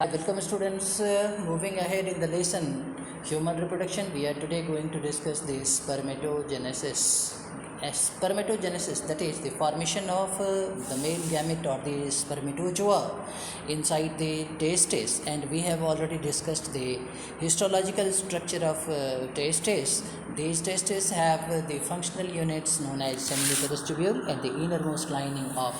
Hi, welcome students. Moving ahead in the lesson human reproduction, we are today going to discuss the spermatogenesis. Spermatogenesis, that is the formation of the male gamete or the spermatozoa inside the testes, and we have already discussed the histological structure of testes. These testes have the functional units known as seminiferous tubule, and the innermost lining of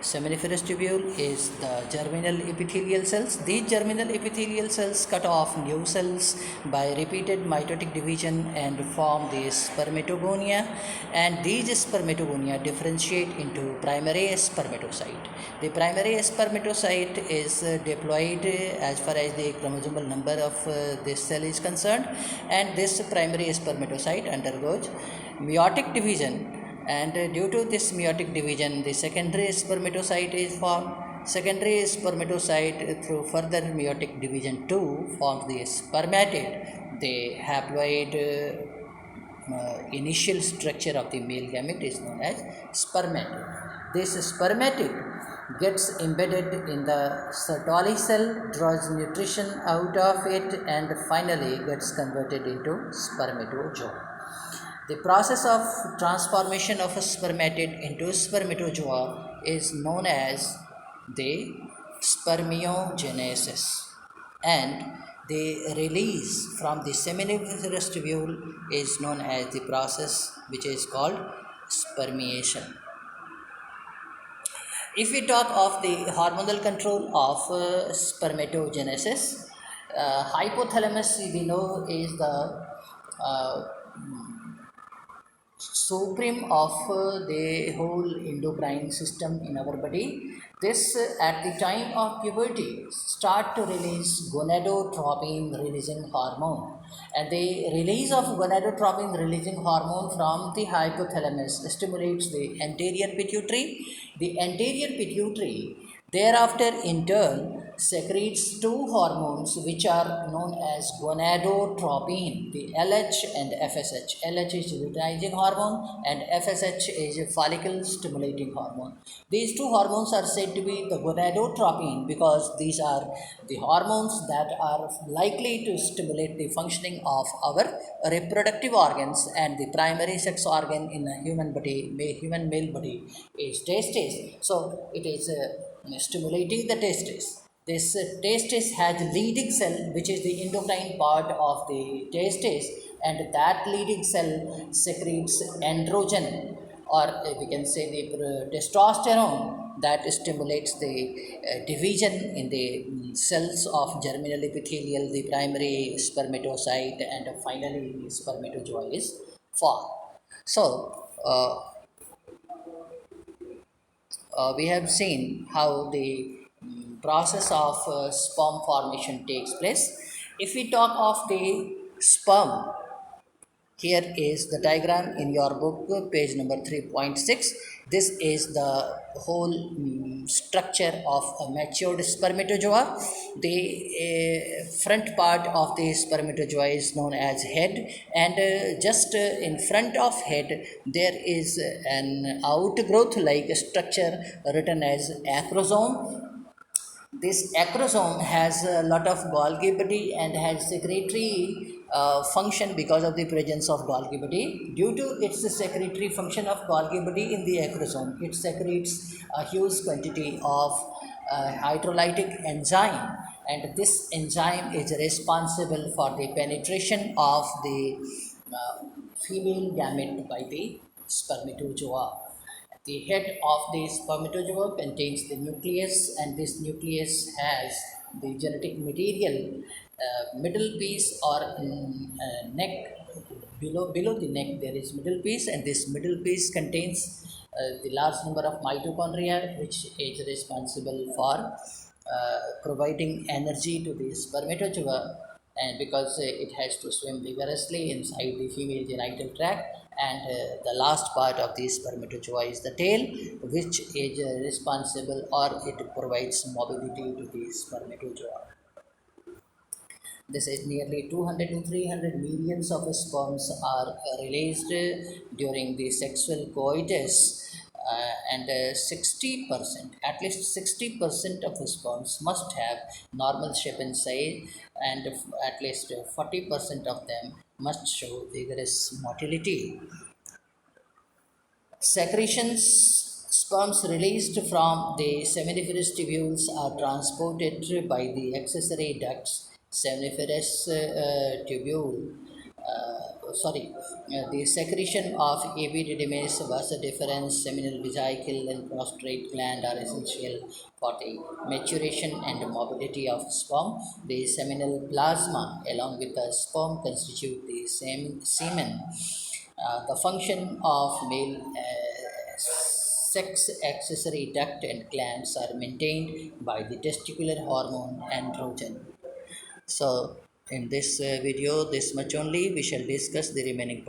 seminiferous tubule is the germinal epithelial cells. These germinal epithelial cells cut off new cells by repeated mitotic division and form the spermatogonia, and these spermatogonia differentiate into primary spermatocyte. The primary spermatocyte is diploid as far as the chromosomal number of this cell is concerned, and this primary spermatocyte undergoes meiotic division, and due to this meiotic division the secondary spermatocyte is formed. Secondary spermatocyte through further meiotic division too forms the spermatid. The haploid initial structure of the male gamete is known as spermatid. This spermatid gets embedded in the Sertoli cell, draws nutrition out of it, and finally gets converted into spermatozoa. The process of transformation of a spermatid into spermatozoa is known as the spermiogenesis, and the release from the seminiferous tubule is known as the process which is called spermiation. If we talk of the hormonal control of spermatogenesis, hypothalamus we know is the uh, supreme of the whole endocrine system in our body. This at the time of puberty start to release gonadotropin releasing hormone, and the release of gonadotropin releasing hormone from the hypothalamus stimulates the anterior pituitary. The anterior pituitary thereafter in turn secretes two hormones which are known as gonadotropin, the LH and FSH. LH is luteinizing hormone and FSH is a follicle stimulating hormone. These two hormones are said to be the gonadotropin because these are the hormones that are likely to stimulate the functioning of our reproductive organs, and the primary sex organ in a human body, human male body, is testes. So it is stimulating the testes. This testis has leading cell which is the endocrine part of the testis, and that leading cell secretes androgen, or we can say the testosterone, that stimulates the division in the cells of germinal epithelial, the primary spermatocyte, and finally the spermatozoa is formed. So we have seen how the process of sperm formation takes place. If we talk of the sperm, here is the diagram in your book, page number 3.6. This is the whole structure of a matured spermatozoa. The front part of the spermatozoa is known as head, and just in front of head there is an outgrowth like structure written as acrosome. This acrosome has a lot of Golgi body and has secretory function because of the presence of Golgi body. Due to its secretory function of Golgi body in the acrosome, it secretes a huge quantity of hydrolytic enzyme, and this enzyme is responsible for the penetration of the female gamete by the spermatozoa. The head of the spermatozoa contains the nucleus, and this nucleus has the genetic material. Middle piece or neck, below the neck there is middle piece, and this middle piece contains the large number of mitochondria which is responsible for providing energy to the spermatozoa, and because it has to swim vigorously inside the female genital tract, and the last part of the spermatozoa is the tail, which is responsible, or it provides mobility to the spermatozoa. This is nearly 200 to 300 millions of sperms are released during the sexual coitus, and 60%, at least 60% of the sperms must have normal shape and size, and at least 40% of them must show vigorous motility. Secretions, sperms released from the seminiferous tubules are transported by the accessory ducts. Seminiferous tubule, the secretion of epididymis, vas deferens, seminal vesicle, and prostrate gland are essential for the maturation and mobility of sperm. The seminal plasma, along with the sperm, constitute the same semen. The function of male sex accessory duct and glands are maintained by the testicular hormone androgen. So, in this video, this much only, we shall discuss the remaining